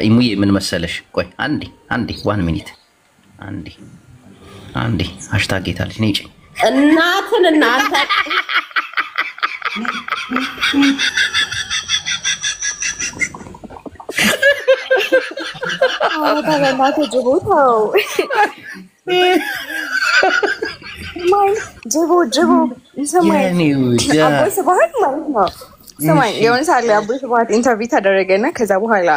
ኢሙዬ ምን መሰለሽ ቆይ አንዴ 1 ሚኒት አንዴ ሃሽታግ ጌታለች ነጭ እናትን እናንተ ታላላቱ ጅቦታው ጅቦ ይሰማኝ አቦይ ስብሐት ማለት ነው። ሰማኝ የሆነ ሳለ አቦይ ስብሐት ኢንተርቪው ተደረገና ከዛ በኋላ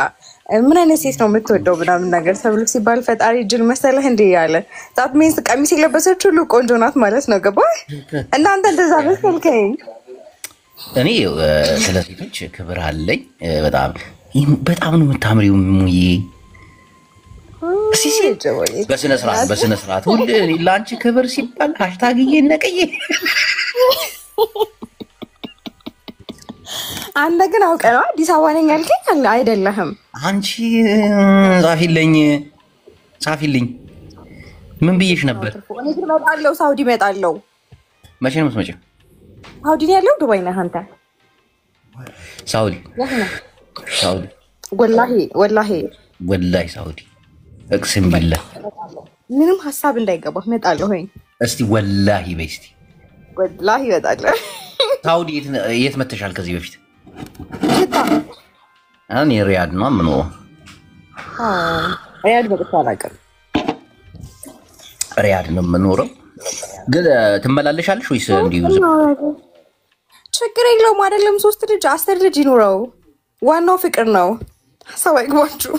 ምን አይነት ሴት ነው የምትወደው ምናምን ነገር ተብሎ ሲባል ፈጣሪ ጅል መሰለህ እንዴ ያለ ዛት ሚንስ ቀሚስ የለበሰች ሁሉ ቆንጆ ናት ማለት ነው። ገባ እናንተ እንደዛ መሰልከኝ። እኔ ስለ ሴቶች ክብር አለኝ በጣም ነው የምታምሪው ሙዬ። ሲሲ በስነ ስርዓት ሁሉ ላንቺ ክብር ሲባል ሃሽታግ እየነቀየ አንተ ግን አውቀህ ነው አዲስ አበባ ነኝ ያልከኝ አይደለህም። አንቺ ጻፊልኝ ምን ብዬሽ ነበር? እኔ ግን እመጣለሁ ሳውዲ እመጣለሁ። መቼ ነው የምትመጪው? ሳውዲ ነው ያለው ዱባይ ነህ አንተ? ሳውዲ ወላሂ ሳውዲ እቅስም ቢላህ ምንም ሐሳብ እንዳይገባህ እመጣለሁ። እስቲ ወላሂ በይ እስቲ ወላሂ እመጣለሁ። ሳውዲ የት መተሻል ከዚህ በፊት? እኔ ሪያድ ነው የምኖረው። ሪያድ በቃ አላውቅም። ሪያድ ነው የምኖረው። ግን ትመላለሻለሽ ወይስ እንዲሁ? ችግር የለውም አይደለም 3 ልጅ 10 ልጅ ይኖረው ዋናው ፍቅር ነው። ሰው አይግባችሁ።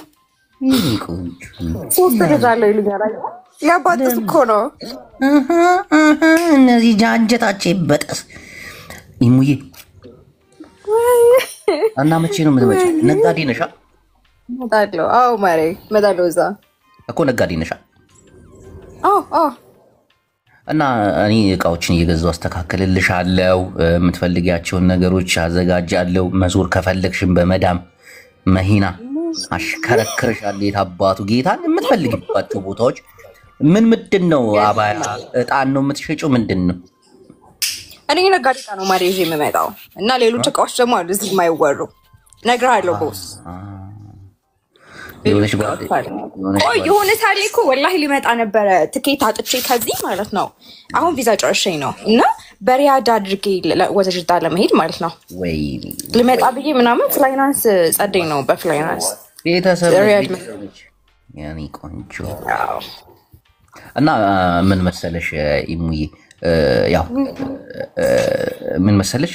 3 ልጅ አለው ይሉኛል። ያባጥስ እኮ ነው እነዚህ ጃንጀታቸው ይበጠስ። ኢሙዬ እና መቼ ነው የምትመጪው? ነጋዴ ነሻ? እመጣለሁ። አዎ ማሬ እመጣለሁ። እዛ እኮ ነጋዴ ነሻ? አዎ እና እኔ እቃዎችን እየገዛሁ አስተካክልልሻለሁ። የምትፈልጊያቸውን ነገሮች አዘጋጃለሁ። መዞር ከፈለግሽም በመዳም መኪና አሽከረክርሻለሁ። የታባቱ ጌታን የምትፈልጊባቸው ቦታዎች ምንድን ነው? አባያ እጣን ነው የምትሸጪው? ምንድን ነው? እኔ ነጋዴ ነው ማሬ ይዤ የምመጣው እና ሌሎች እቃዎች ደግሞ አሉ እዚህ የማይወሩ እነግርሃለሁ። ቦስ የሆነ ሳሌ እኮ ወላሂ ሊመጣ ነበረ ትኬት አጥቼ ከዚህ ማለት ነው። አሁን ቪዛ ጨርሼኝ ነው እና በሪያድ አድርጌ ወደ ጅዳ ለመሄድ ማለት ነው ልመጣ ብዬ ምናምን ፍላይናንስ ጸደኝ ነው። በፍላይናንስ ቤተሰብ ያኔ ቆንጆ እና ምን መሰለሽ ኢሙዬ ያው ምን መሰለሽ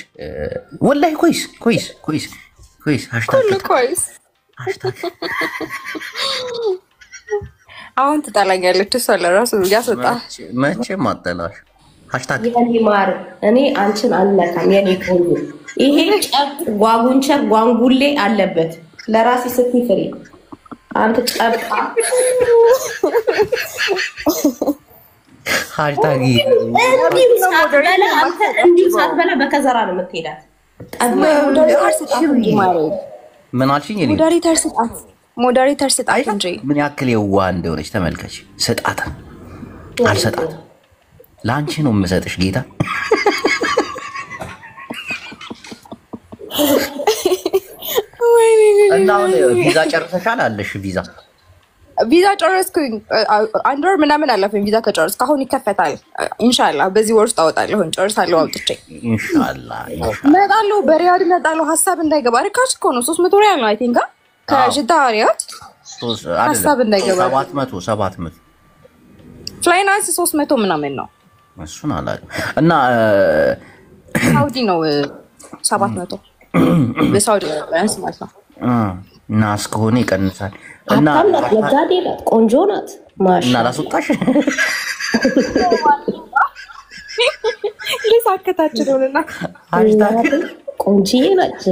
ወላሂ ኮይስ ሃሽታግ አሁን ትጠላኛለች እሷ ለራሱ ያስወጣ መቼም አጠላሽ። ሃሽታግ የኔ ማር እኔ አንቺን አልነካም የኔ ቆንጆ። ይሄ ጨርቅ ጓጉንቸር ጓንጉሌ አለበት ለራሴ ስትፍሪ አንተ ጨርቃ ሃሽታግ እንዲሁ ሳትበላ በከዘራ ነው የምትሄዳት። ምን አልሽኝ? ሞዴሬተር ስጣት እንጂ ምን ያክል የዋህ እንደሆነች ተመልከች። ስጣት አልሰጣት ለአንቺ ነው የምሰጥሽ ጌታ። እና ቪዛ ጨርሰሻል አለሽ? ቪዛ ጨረስኩኝ። 1 ወር ምናምን አለፈኝ ቪዛ ከጨረስኩ። አሁን ይከፈታል ኢንሻአላህ። በዚህ ወር ውስጥ አወጣለሁ። ጨርሳለሁ አውጥቼ ኢንሻአላህ እመጣለሁ። በሪያድ እመጣለሁ። ሀሳብ እንዳይገባ ርካሽ እኮ ነው። 300 ሪያል ነው አይ ቲንክ ከጅዳ ሪያድ ሀሳብ እንዳይገባ 700 ፍላይናንስ 300 ምናምን ነው። እሱን አላውቅም። እና ሳውዲ ነው 700 በሳውዲ ፍላይናንስ ማለት ነው። እና እስከሆነ ይቀንሳል። እና ነጋዴ ናት ቆንጆ ናት ማሻአላ። እና ላስወጣሽ ሊሳከታችን ሆነና ሃሽታግ ቆንጆዬ ናት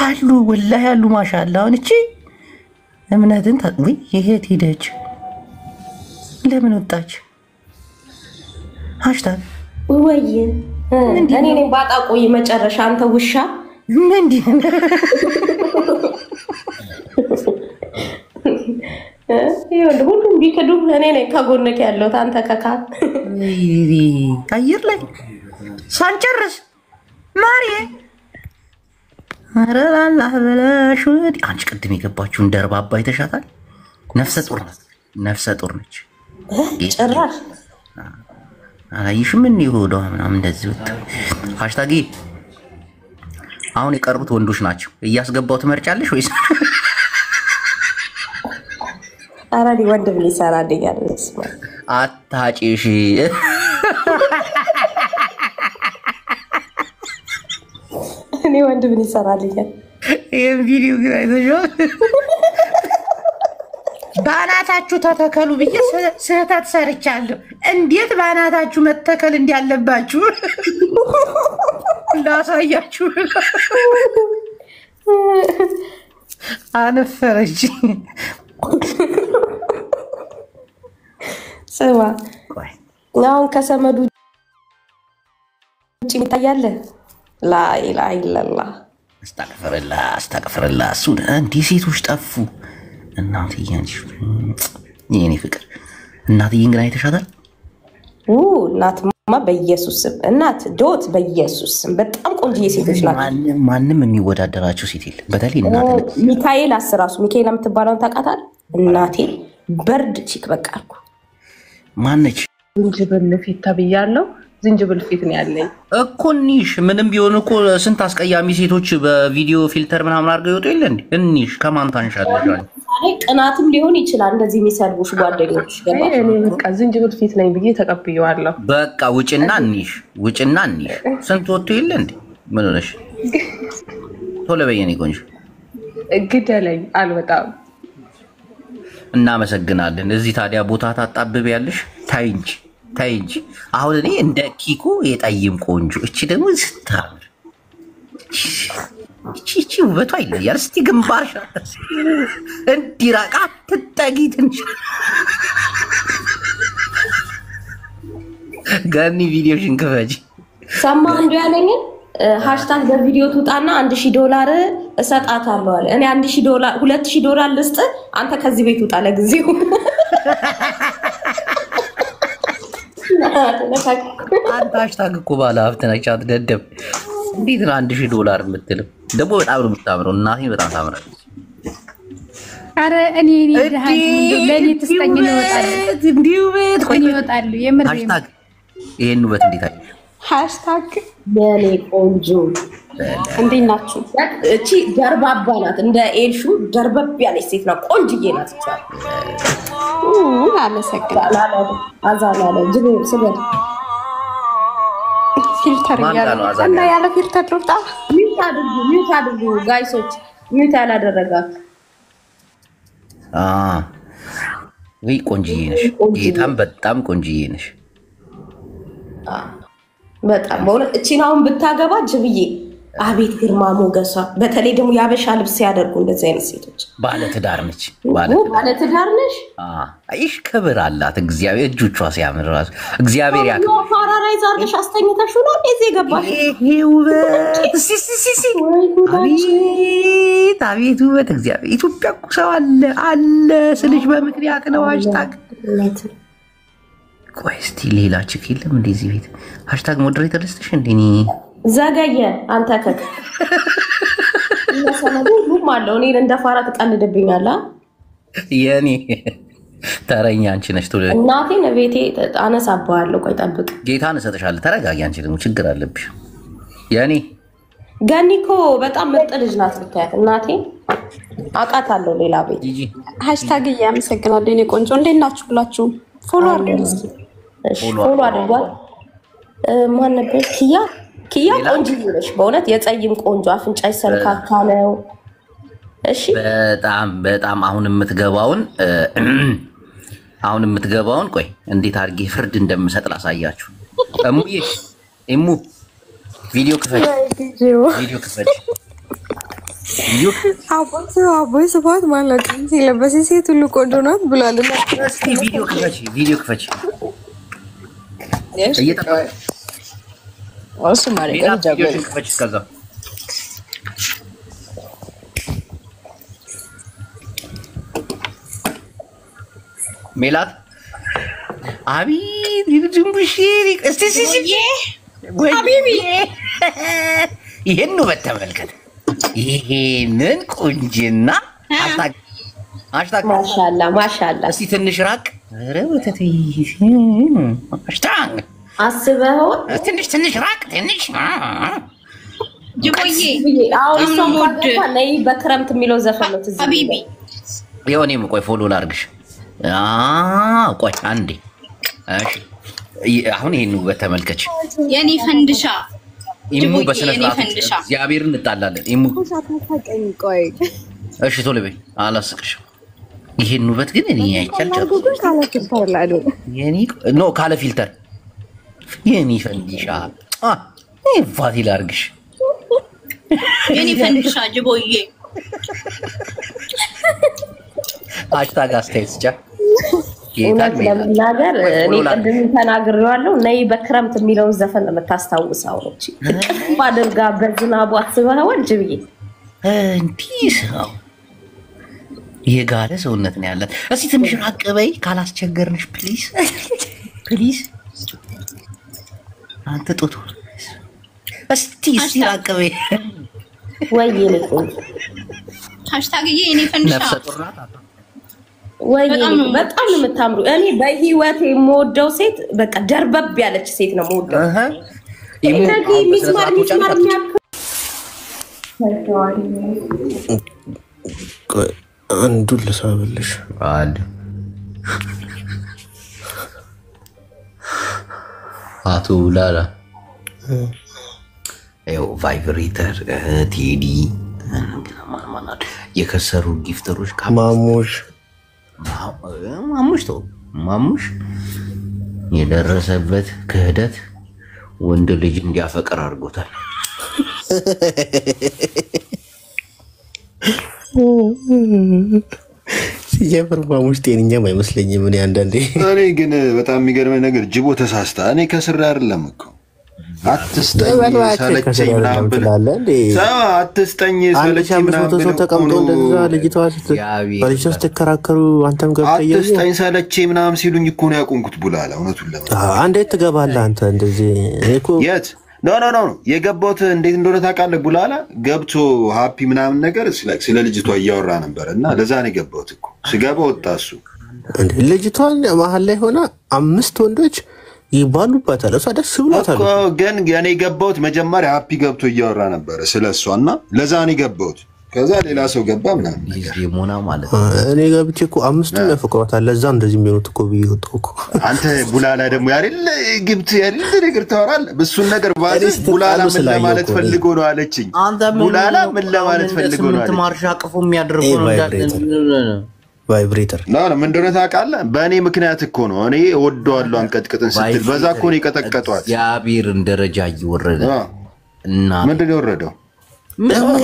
አሉ ወላሂ አሉ ማሻአላ። አሁን እቺ እምነትን ወይ የት ሄደች? ለምን ወጣች? ሃሽታግ ወይ እኔ ነኝ ባጣ ቆይ መጨረሻ አንተ ውሻ ምንድን ነው? ይኸውልህ ሁሉም ቢከዱ እኔ ነኝ ከጎንክ ያለሁት አንተ ከካ አየር ላይ ሳንጨርስ ማርዬ አረላላ በላሽ ወዲ አንቺ ቅድም የገባችውን ደርባባ አይተሻታል? ነፍሰ ጡር ነች። ጭራሽ አላየሽም? ምን ይሆዷ ምናምን እንደዚህ ወጥ ሃሽታግ አሁን የቀሩት ወንዶች ናቸው። እያስገባው ትመርጫለሽ ወይስ አራዲ ወንድ ምን ይሰራልኛል? አታጪሽ እኔ ወንድ ምን ይሰራልኛል? ይሄን ቪዲዮ ግን አይተሽው ባናታችሁ ተተከሉ ብዬ ስህተት ሰርቻለሁ። እንዴት ባናታችሁ መተከል እንዳለባችሁ ላሳያችሁ። አነፈረች። ስማ አሁን ከሰመዱ ውጭ ይታያል። ላኢላሀ ኢለላህ አስተግፍርላህ። እሱ እንዲህ ሴቶች ጠፉ። እናትዬ የኔ ፍቅር እናትዬን ግን አይተሻታል? እናትማ በኢየሱስ ስም እናት ዶት በኢየሱስ ስም በጣም ቆንጆዬ ሴቶች ናቸው። ማንም የሚወዳደራቸው ሴት የለም። በተለይ እናት ሚካኤል አስራሱ ሚካኤል የምትባለውን ታውቃታል? እናቴ በርድ ቺክ በቃ አልኩ። ማነች? ዝንጅብል ፊት ተብያለሁ። ዝንጅብል ፊት ነው ያለኝ እኮ እኒሽ ምንም ቢሆን እኮ ስንት አስቀያሚ ሴቶች በቪዲዮ ፊልተር ምናምን አድርገው ይወጡ የለ እንዴ? እኒሽ ከማን ታንሻለሽ? ቅናትም ሊሆን ይችላል እንደዚህ የሚሰርቡሽ ጓደኞች። እኔ በቃ ዝንጅብል ፊት ነኝ ብዬ ተቀብየዋለሁ። በቃ ውጭና እኒሽ ስንት ወጥቶ የለ እንዴ? ምን ሆነሽ? ቶሎ በየኔ ቆንጆ ግደለኝ አልወጣም። እናመሰግናለን። እዚህ ታዲያ ቦታ ታጣብብ ያለሽ ታይ እንጂ አሁን እኔ እንደ ኪኮ የጠይም ቆንጆ እቺ ደግሞ ስታምር እቺ ውበቷ ይለያል። እስቲ ግንባርሽ እንዲራቃ ትጠጊትን ጋኒ ቪዲዮሽን ክፈጂ። ሰማ እንዶ ያለኝን ሃሽታግ በቪዲዮ ትውጣና $1000 እሰጣታለሁ አለ። እኔ $1000 $2000 ልስጥ፣ አንተ ከዚህ ቤት ውጣ ለጊዜው። አንተ ሃሽታግ እኮ ባለ ሀብት ነች። አትደደብ። እንዴት ነው $1000 የምትልም? ደግሞ በጣም ነው የምታምረው። እናቴ በጣም ታምራለች። አረ እኔ ለኔ ተስተኝ ነው ወጣል እንዲሁ ቤት ቆይ ይወጣሉ። የምር ሃሽታግ ይሄን ውበት እንዴት አይ ሃሽታግ የኔ ቆንጆ እንዴት ናችሁ? እቺ ደርባባ ናት። እንደ ኤልሹ ደርበብ ያለች ሴት ናት። ቆንጅዬ ናት። ይቻላል አመሰግናለሁ። አዛላለ ጅብ ስበል ፊልተር እና ያለ ፊልተር ልውጣ። ሚውት አድርጉ ጋይሶች፣ ሚውት ያላደረጋት ወይ ቆንጅዬ ነሽ። ጌታም በጣም ቆንጅዬ ነሽ። በጣም በእውነት እቺን አሁን ብታገባ ጅብዬ አቤት ግርማ ሞገሷ። በተለይ ደግሞ ያበሻ ልብስ ያደርጉ እንደዚህ አይነት ሴቶች። ባለትዳር ነች። ባለትዳር ነሽ? አይሽ ክብር አላት። እግዚአብሔር እጆቿ ሲያምር ራሱ እግዚአብሔር ያክብር። ፋራራይ ዛርሽ አስተኝተሽ ነው እዚህ ገባሽ? ይሄ ውበት አቤት ውበት እግዚአብሔር። ኢትዮጵያ እኮ ሰው አለ ስልሽ በምክንያት ነው። ሃሽታግ ቆይ እስቲ ሌላ ችክ የለም እንደዚህ ቤት ሃሽታግ ሞዴሬተር ልስጥሽ እንዴ? ዘገየ አንተ ከክ ለሰነዱ ሁሉም አለው። እኔ እንደ ፋራ ትቀልድብኛለህ። የኔ ተረኛ አንቺ ነሽ። ቶሎ እናቴን ቤቴ አነሳባለሁ። ቆይ ጠብቅ። ጌታን እሰጥሻለሁ። ተረጋጊ። አንቺ ደግሞ ችግር አለብሽ። የኔ ገኒኮ በጣም ምርጥ ልጅ ናት። ብታያት እናቴ አውቃታለሁ። ሌላ ቤት ሃሽታግ እያመሰግናለሁ። እኔ ቆንጆ እንዴት ናችሁ ሁላችሁም? ፎሎ አድርጉ። እሺ ፎሎ አድርጓል። ማን ነበር? ኪያ ቆንጆ ነሽ በእውነት የጸይም ቆንጆ። አፍንጫሽ ሰልካካ ነው። እሺ በጣም አሁን የምትገባውን ቆይ እንዴት አድርጌ ፍርድ እንደምሰጥ ላሳያችሁ። እሙዬ ቪዲዮ ክፈች። አቦይ ስፋት ማለት ሲለበስ ሴት ሁሉ ቆንጆ ናት ብሏል። እስቲ ቪዲዮ ክፈች። እሱ ማለት ጀበል ክፈች። እስከዛ ሜላት አቤት ይድምብሽ እስቲ ሀቢቢ ይሄን ውበት ተመልከት። ይሄንን ቁንጅና ማሻአላ ማሻአላ። እስቲ ትንሽ ራቅ። ኧረ ወተቴ አሽታንግ አስበው ትንሽ ራቅ ትንሽ ጅቦዬ አሁን እሷም ወደ ነይ በክረምት የሚለው ዘፈን ነው ትዝ ሀቢቢ የሆነም ቆይ ፎሎ ላድርግሽ። ቆይ አንዴ እሺ። አሁን ይሄን ውበት ተመልከች። የኔ ፈንድሻ ኢሙ በስነ ስርዓት እግዚአብሔርን እንጣላለን። ኢሙ ቆይ እሺ ቶሎ በይ አላስቅሽም። ይሄን ውበት ግን እኔ አይቻልም። የኔ ኖ ካለ ፊልተር የኔ ፈንዲሻ ፋቲ ላድርግሽ። የኔ ፈንድሻ ጅቦዬ ሃሽታግ አስተያየት ስጫ እውነት ለመናገር እኔ ቅድም ተናግሬዋለሁ። ነይ በክረምት የሚለውን ዘፈን ለምታስታውሰው እቺ እቅፍ አድርጋ በዝናቡ አስበኸዋል ጅብዬ? እንዲህ ነው የጋለ ሰውነት ነው ያላት። እስቲ ትንሽ ራቅ በይ ካላስቸገርንሽ ፕሊዝ ፕሊዝ። አንተ ጦቶ እስቲ ራቅ በይ ወይ ልቁ ሃሽታግዬ የኔ ፈንድሻ ነፍሰ ጡር ናት። ወይ በጣም ነው የምታምሩ። እኔ በህይወት የምወደው ሴት በቃ ደርበብ ያለች ሴት ነው የምወደው። እንደዚህ ሚስማር አንዱን ልሳብልሽ አንድ አቶ ላላ ያው ቫይብሬተር ቴዲ የከሰሩ ጊፍተሮች ማሙሽ የደረሰበት ክህደት ወንድ ልጅ እንዲያፈቅር አድርጎታል። ሲጀምር ማሙሽ ጤነኛም አይመስለኝም። እኔ አንዳንዴ እኔ ግን በጣም የሚገርመኝ ነገር ጅቦ ተሳስታ እኔ ከስራ አይደለም እኮ አትስጠኝ ሰለቸኝ ምናምን ብለህ አትስጠኝ ሰለቸኝ ምናምን ብለህ ተቀምጦ እንደዛ ልጅቷ ስትከራከሩ አንተም ገብተህ አትስጠኝ ሰለቸኝ ምናምን ሲሉኝ እኮ ነው ያቆምኩት። ቡላላ እውነቱን ለማለት እንዴት ትገባለህ አንተ እንደዚህ? እኮ የት ኖ የገባሁት እንዴት እንደሆነ ታውቃለህ? ቡላላ ገብቶ ሃፒ ምናምን ነገር ስለ ልጅቷ እያወራ ነበር እና ለዛ ነው የገባሁት እኮ። ስገባ ወጣ እሱ። ልጅቷን መሀል ላይ ሆና 5 ወንዶች ይባሉባታል። እሷ ደስ ብሏታል እኮ። ግን እኔ የገባሁት መጀመሪያ ሃፒ ገብቶ እያወራ ነበር ስለሷና ለዛ ነው የገባሁት። ከዛ ሌላ ሰው ገባ ምናምን ዲሞና ማለት እኔ ገብቼ እኮ 5ቱም ያፈቅሯታል። ለዛ እንደዚህ የሚሆኑት እኮ ቢወጣው እኮ አንተ ቡላላ ደግሞ ያሬል ግብት ያሬል ነገር ታወራለህ። በሱን ነገር ባዝ ቡላላ ምን ለማለት ፈልጎ ነው አለችኝ። ቡላላ ምን ለማለት ፈልጎ ነው አለችኝ። ማርሻ አቅፎ የሚያደርጉ ነው እንዳለ ቫይብሬተር ምን እንደሆነ ታውቃለህ? በእኔ ምክንያት እኮ ነው። እኔ እወደዋለሁ አንቀጥቅጥን ስትል በዛ እኮ ነው የቀጠቀጧት። የአቢርን ደረጃ እየወረደ እና ምንድን ነው የወረደው?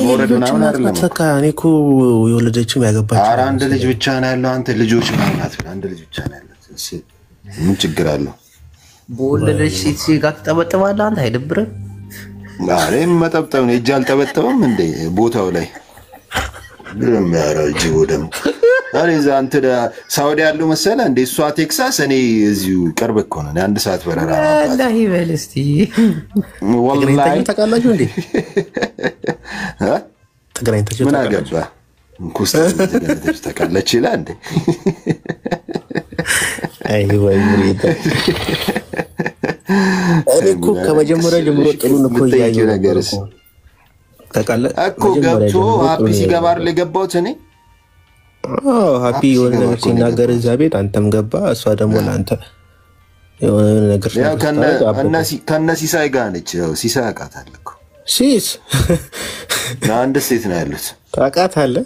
ወረደ ምናምን አይደለም። እኔ እኮ የወለደችም ያገባችው ኧረ አንድ ልጅ ብቻ ነው ያለው። አንተ ልጆች ምናምን አትበል። አንድ ልጅ ብቻ ነው ያለው። ምን ችግር አለው? በወለደች ሴት ጋር ትጠበጥባለህ አንተ? አይደብርም? ኧረ መጠብጠብ ነው። እጅ አልጠበጠበም እንደ ቦታው ላይ ምንም ያረጅ ወደም አሬዛ አንተ ሳውዲ ያለው መሰለህ እንደ እሷ ቴክሳስ፣ እኔ እዚሁ ቅርብ እኮ ነው። አንድ ሰዓት በረራ ነው። አላህ ይበል እስቲ ወላሂ ተቃላችሁ እንዴ? ተገናኝታችሁ ምን አገባ እንኩስ ተቃለች ይላል እንዴ? አይ ወይ ሙሪታ እኮ ከመጀመሪያ ጀምሮ ጥሩን እኮ ያየው ነገር ተቃለ እኮ ገብቶ ሃፒ ሲገባ አይደል የገባሁት እኔ። ሃፒ የሆነ ነገር ሲናገር እዛ ቤት አንተም ገባ። እሷ ደግሞ ለአንተ የሆነ ነገር ያው ከነ ሲሳይ ጋር ነች። ያው ሲሳይ አውቃታለሁ እኮ ሲስ አንድ ሴት ነው ያሉት። ታውቃታለህ?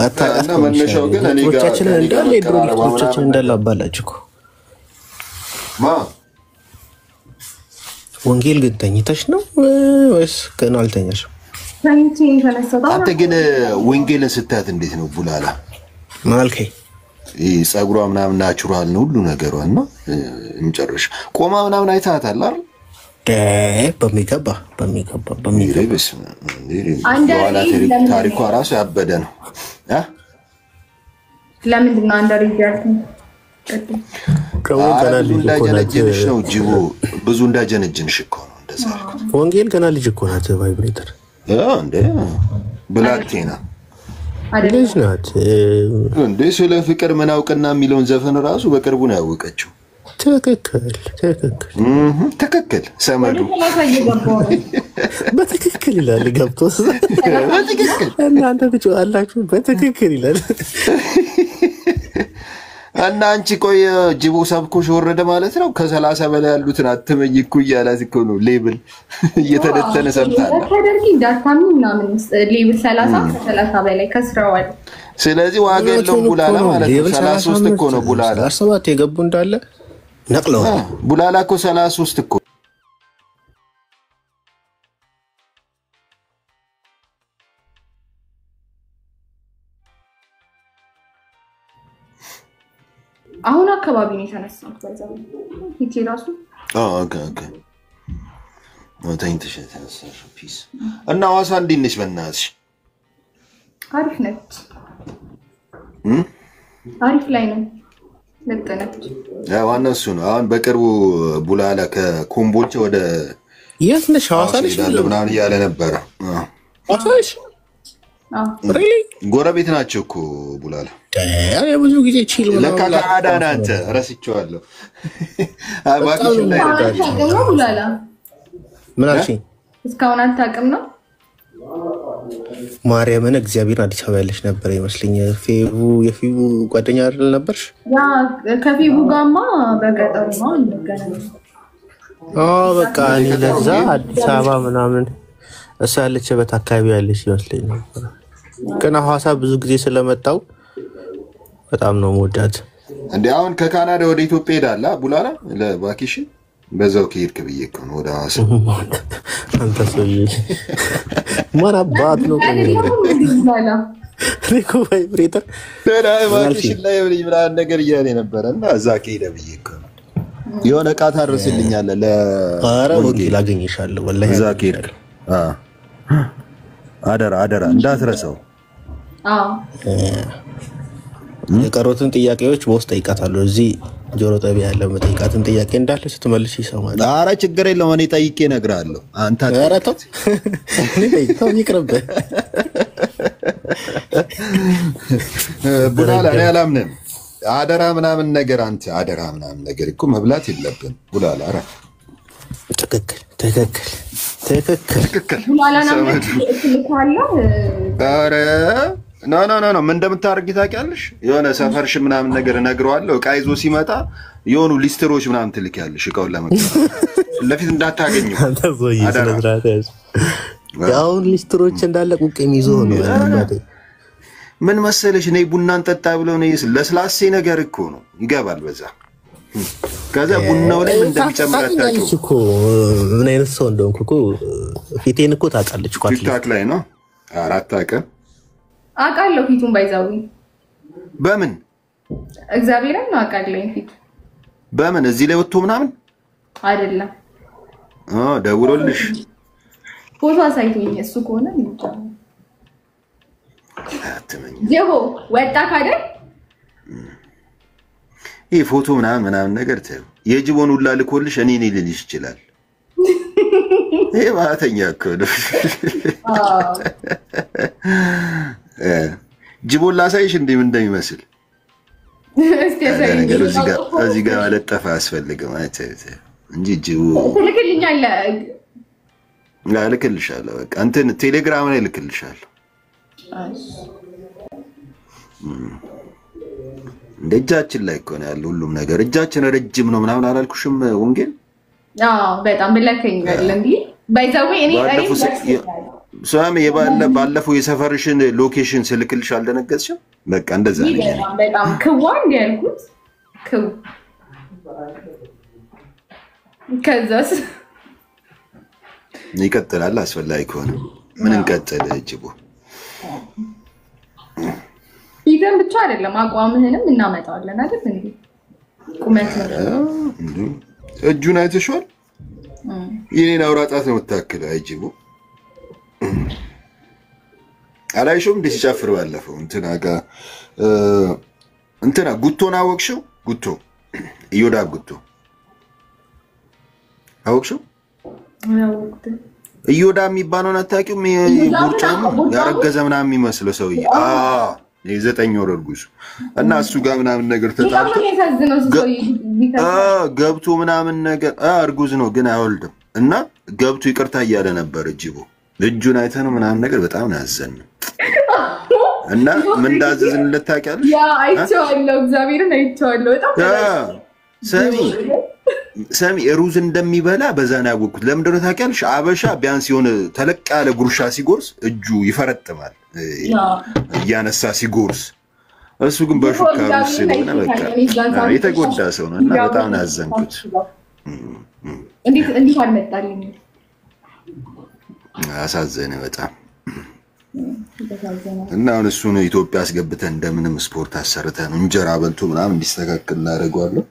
አታውቃትና መነሻው ግን እኔ ጋር እንዳለ ድሮቻችን እንዳለ አባላችሁ እኮ ወንጌል ግን ተኝተሽ ነው ወይስ ገና አልተኛሽም? አንተ ግን ወንጌልን ስታያት እንዴት ነው ቡላላ? ማልከኝ ጸጉሯ ምናምን ናቹራል ነው ሁሉ ነገሯ እና እንጨርሽ ቆማ ምናምን አይታታል አይደል? በሚገባ ታሪኳ ራሱ ያበደ ነው። ለምንድን ነው አንደርያት እንዳጀነጅንሽ ነው ጅቦ ብዙ እንዳጀነጅንሽ እኮ ነው እንደዛ አልኩት። ወንጌል ገና ልጅ እኮ ናት። ቫይብሬተር እንዴ ብላቴና ልጅ ናት እንዴ ስለ ፍቅር ምን አውቅና የሚለውን ዘፈን ራሱ በቅርቡ ነው ያወቀችው። ትክክል ሰመዱ በትክክል ይላል ገብቶ በትክክል እናንተ ትጮሃላችሁ በትክክል ይላል እና አንቺ ቆይ ጅቦ ሰብኮሽ ወረደ ማለት ነው። ከ30 በላይ ያሉትን አትመኝ እኮ እያላት እኮ ነው ሌብል እየተደተነ ሰምታለህ። ታደርጊ እንዳታምኝ ምናምን ሌብል 30 ከ30 በላይ ከስራዋል። ስለዚህ ዋጋ የለውም ቡላላ ማለት ነው። 33 እኮ ነው ቡላላ 17 የገቡ እንዳለ ነቅለው ቡላላ እኮ 33 እኮ አሁን አካባቢ ነው የተነሳው በዛው ሂጂ ራሱ ኦኬ ታይንትሽ ተነሳሽ ፒስ እና ዋሳ እንዴት ነሽ በእናትሽ? አሪፍ ነች አሪፍ ላይ ነው ለጥነች ዋናው እሱ ነው። አሁን በቅርቡ ቡላላ ከኮምቦልቻ ወደ የት ነሽ? ሐዋሳ ነሽ ምናምን እያለ ነበረ። ሐዋሳሽ ሪሊ ጎረቤት ናቸው እኮ ቡላላ። ብዙ ጊዜ ቺል ለካ ካናዳ ናንተ ረስቼዋለሁ። አባክሽ ላይ ነው ቡላላ ምን አልሽኝ? እስካሁን አታውቅም ነው ማርያምን እግዚአብሔር አዲስ አበባ ያለሽ ነበር ይመስለኛል። የፊቡ ጓደኛ አይደል ነበርሽ? ያ ከፊቡ ጋማ በገጠሩ ነው እንደገና በቃ እኔ ለዛ አዲስ አበባ ምናምን እሷ ያለችበት አካባቢ ያለሽ ይመስለኝ ነበር። ግን ሐዋሳ ብዙ ጊዜ ስለመጣው በጣም ነው የምወዳት። እንዴ አሁን ከካናዳ ወደ ኢትዮጵያ ሄዳላ ቡላላ ለቫኬሽን በዛው ከሄድክ ብዬ እኮ ነው ወደ ሐዋሳ። አንተ ሰውዬ ማን አባት ነው ቡላላ ሪኮ ቫይብሬተር ቫኬሽን ላይ ምናምን ነገር እያለ ነበረና እዛ ከሄደ ብዬ እኮ ነው የሆነ ዕቃ ታደርስልኛለህ ኧረ ወኪል አገኝሻለሁ ወላሂ እዛ ከሄድክ አደራ እንዳትረሳው። የቀሩትን ጥያቄዎች በውስጥ ጠይቃታለሁ። እዚህ ጆሮ ጠቢ ያለ መጠይቃትን ጥያቄ እንዳለ ስትመልሽ ይሰማል። ኧረ ችግር የለውም እኔ ጠይቄ እነግርሃለሁ። አንተ አረተው ተው ይቅርብህ ቡላላ እኔ አላምንም። አደራ ምናምን ነገር እኮ መብላት የለብን ቡላላ። ኧረ ትክክል ቡላላ ነው ትልካለ። ኧረ ኖ ምን እንደምታደርጊ ታውቂያለሽ? የሆነ ሰፈርሽ ምናምን ነገር እነግረዋለሁ። ዕቃ ይዞ ሲመጣ የሆኑ ሊስትሮች ምናምን ትልኪያለሽ ዕቃውን ለመቀበል ለፊት እንዳታገኙ። አሁን ሊስትሮች እንዳለ ቁቄም ይዞ ነው ምን መሰለሽ እኔ ቡናን ጠጣ ብለው ነው ለስላሴ ነገር እኮ ነው ይገባል በዛ ከዛ ቡናው ላይ እንደሚጨምራታቸው እኮ ምን አይነት ሰው እንደሆንኩ እኮ ፊቴን እኮ ታውቃለች እኮ ቲክቶክ ላይ ነው አራት አቀን አውቃለሁ ፊቱን ባይዛው በምን እግዚአብሔርን ነው አውቃለሁ ፊቱ በምን እዚህ ላይ ወጥቶ ምናምን አይደለም ደውሎልሽ ፎቶ አሳይቶኝ እሱ ከሆነ ይቻላል ጀቦ ወጣ ካደ ይሄ ፎቶ ምናምን ነገር ተው የጅቦን ሁላ ልኮልሽ እኔ ልልሽ ይችላል ይሄ ማተኛ እኮ ነው ጅቦን ላሳይሽ ምን እንደሚመስል እስቲ ያሳይ እዚህ ጋር ለጠፋ አስፈልገው እንጂ ጅቦ ልክልሻለሁ በቃ እንትን ቴሌግራም ላይ ልክልሻለሁ እንደጃችን ላይ እኮ ነው ያለው ሁሉም ነገር እጃችን ረጅም ነው ምናምን አላልኩሽም ወንጌል በጣም ብለከኛል እንዴ ባይዛው እኔ ሰላም ባለፈው የሰፈርሽን ሎኬሽን ስልክልሽ አልደነገጥሽም በቃ እንደዛ ነው በጣም ክዋን ያልኩት ከዛስ ይቀጥላል አስፈላጊ ከሆነ ምን እንቀጥል ጅቦ ይገን ብቻ አይደለም አቋምህንም እናመጣለን አይደል እንዴ ቁመት እንዴ እጁን አይተሽዋል የኔን አውራጣት ነው ተታከለ አይጅቦ አላይሽም እንዴ ሲጨፍር ባለፈው እንትና ጉቶና ወቅሽው ጉቶ ይወዳ ጉቶ አወቅሽው እዮዳ የሚባለውን አታውቂውም? ቦርጫሙ ያረገዘ ምናምን የሚመስለው ሰውዬ የዘጠኝ ወር እርጉዝ እና እሱ ጋር ምናምን ነገር ተጣልቶ ገብቶ ምናምን ነገር እርጉዝ ነው ግን አይወልድም እና ገብቶ ይቅርታ እያለ ነበር። ጅቦ ልጁን አይተህ ነው ምናምን ነገር በጣም ነው ያዘነው እና ምን እንዳዘዝንለት ታውቂያለሽ? ያ አይቼዋለሁ፣ እግዚአብሔርን አይቼዋለሁ። በጣም ሰሚ ሩዝ እንደሚበላ በዛ ነው ያወቅኩት። ለምንድን ነው ታውቂያለሽ? አበሻ ቢያንስ የሆነ ተለቅ ያለ ጉርሻ ሲጎርስ እጁ ይፈረጥማል እያነሳ ሲጎርስ፣ እሱ ግን በሹካ ሩዝ ስለሆነ በቃ የተጎዳ ሰው ነው እና በጣም ነው ያዘንኩት። እንዴት አልመጣልኝ? አሳዘነ በጣም እና አሁን እሱን ኢትዮጵያ አስገብተን እንደምንም ስፖርት አሰርተን እንጀራ በልቶ ምናምን እንዲስተካከል እናደርገዋለን።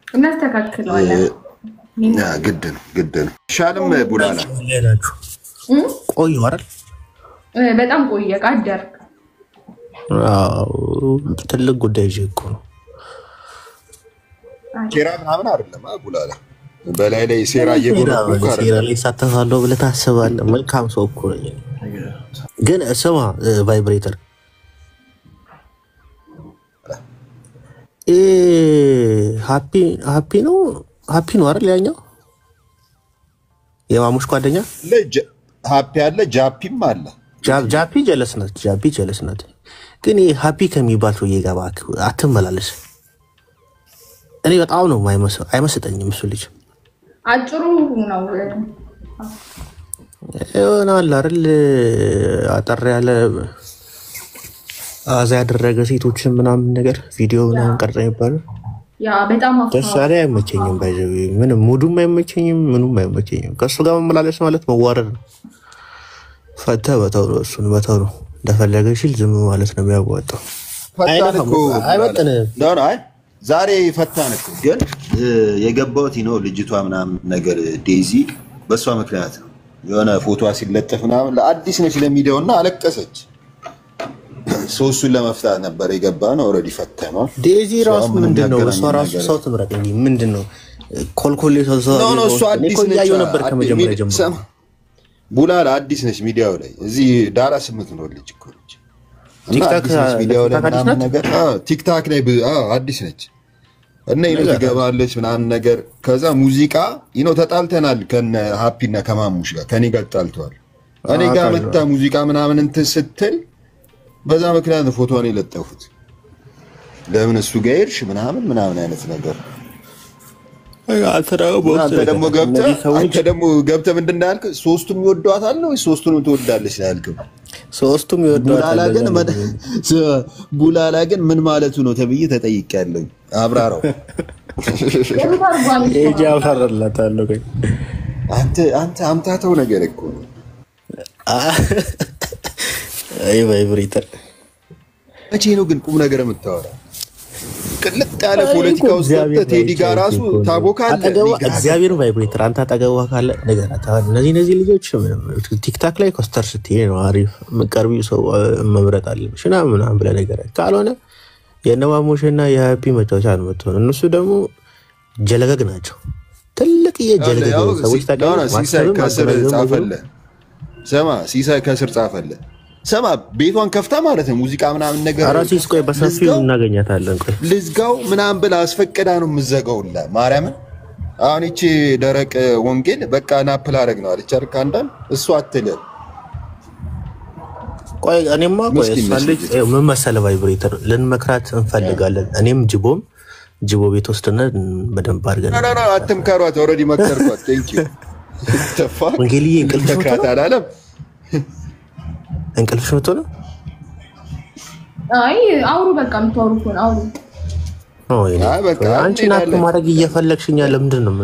እናስተካክለዋለን። ግድ ነው። ሻልም ቡላላ ቆዩ አይደል? በጣም ቆየ። ቃደርክ ትልቅ ጉዳይ ይዤ እኮ ነው። ሴራ ምናምን አይደለም ቡላላ በላይ ላይ ሴራ እየጎረጎረ ሴራ ላይ ሳተፋለሁ ብለህ ታስባለህ? መልካም ሰው እኮ ነኝ። ግን ስማ ቫይብሬተር ሃፒ ነው አይደል? ያኛው የማሙሽ ጓደኛ ሃፒ አለ፣ ጃፒም አለ። ጃፒ ጀለስ ናት። ግን ሃፒ ከሚባል ሰውዬ ጋር አትመላለስ። እኔ በጣም ነው አይመስጠኝም እሱ ልጅ። አጭሩ ነው ይሆናል አይደል? አጠር ያለ አዛ ያደረገ ሴቶችን ምናምን ነገር ቪዲዮ ምናምን ቀርጸ ይባላል። ያ በጣም ተሳሪ አይመቸኝም። ባይዘው ምንም ሙዱም አይመቸኝም፣ ምኑም አይመቸኝም። ከሱ ጋር መመላለስ ማለት መዋረድ ነው። ፈታ በተው ነው፣ እሱን በተው ነው። እንደፈለገ ሲል ዝም ማለት ነው የሚያዋጣው። አይወጥንም። አይ ዛሬ ፈታን እኮ ግን የገባሁት ነው ልጅቷ ምናምን ነገር ዴዚ በሷ ምክንያት ነው። የሆነ ፎቶዋ ሲለጠፍ ምናምን ለአዲስ ነች ለሚዲያውና አለቀሰች። ሶስቱን ለመፍታት ነበር የገባ ነው። ኦሬዲ ፈተነው። ዴዚ ራሱ ምንድነው? እሷ ራሱ ሰው ትምረጥ እንጂ ምንድነው? ኮልኮሌ ሰው ነው እሷ አዲስ ነች ነበር ከመጀመሪያ ጀምሮ። ቡላላ አዲስ ነች ሚዲያው ላይ እዚህ ዳራ 8 ነው ልጅ እኮ ነች። ቲክታክ ሚዲያው ላይ ምናምን ነገር ቲክታክ ላይ አዲስ ነች እና ይሄ ትገባለች ምናምን ነገር። ከዛ ሙዚቃ ተጣልተናል ከነ ሃፒና ከማሙሽ ጋር ከኔ ጋር ተጣልተዋል። እኔ ጋር መጣ ሙዚቃ ምናምን እንትን ስትል በዛ ምክንያት ነው ፎቶዋን የለጠፉት። ለምን እሱ ጋር ሄድሽ ምናምን አይነት ነገር። አንተ ደግሞ ገብተህ ምንድን ነው ያልከው? ሶስቱም ይወዷታል ነው ወይስ ሶስቱንም ትወዳለች ነው ያልከው? ሶስቱም ይወዷታል። ቡላላ ግን ምን ማለቱ ነው ተብዬ ተጠይቄያለሁ። አብራራው። እጂ አብራራላታለሁ። አንተ አምታተው ነገር እኮ ነው። አይ ቫይብሬተር መቼ ነው ግን ቁም ነገር የምታወራ? ቅልጥ ያለ ፖለቲካ ውስጥ ቴዲ ጋር ራሱ ታቦካለህ። እግዚአብሔር ቫይብሬተር አንተ አጠገቧ ካለ ነገር አታውል። እነዚህ ልጆች ቲክታክ ላይ ኮስተር ስትይ ነው አሪፍ መቀርቢው ሰው መምረጥ አለብሽ ምናምን ብለህ ነገር ካልሆነ የነማሙሽና የሃፒ መጫወቻ ነው የምትሆነው። እነሱ ደግሞ ጀለገግ ናቸው። ትልቅ የጀለገግ ሰዎች ታውቃለህ። ሲሳይ ከስር ጻፈለህ። ሲሳይ ከስር ጻፈለህ። ሰማ ቤቷን ከፍታ ማለት ነው ሙዚቃ ምናምን ነገር አራሲስ ቆይ በሰፊው እናገኛታለን። ቆይ ልዝጋው ምናምን ብላ አስፈቅዳ ነው የምዘጋውላ ማርያምን። አሁን እቺ ደረቅ ወንጌል በቃ ናፕል አረግ ነው አለች አይደል? አንዳንድ እሱ አትልም። ቆይ እኔማ ቆይ ሳልጅ ምን መሰለህ ቫይብሬተር ልንመክራት እንፈልጋለን። እኔም ጅቦ ቤት ወስደና በደንብ አድርገን ና አትምከሯት። ኦሬዲ መከርኳት። ቴንክ ዩ ተፋ ወንጌልዬ እንቅልፍ ተካታላለም እንቅልፍሽ መጥቶ ነው? አይ አውሩ በቃ የምታወሩት አውሩ። አይ በቃ አንቺ ናት ማድረግ እየፈለግሽኛ ለምንድን ነው?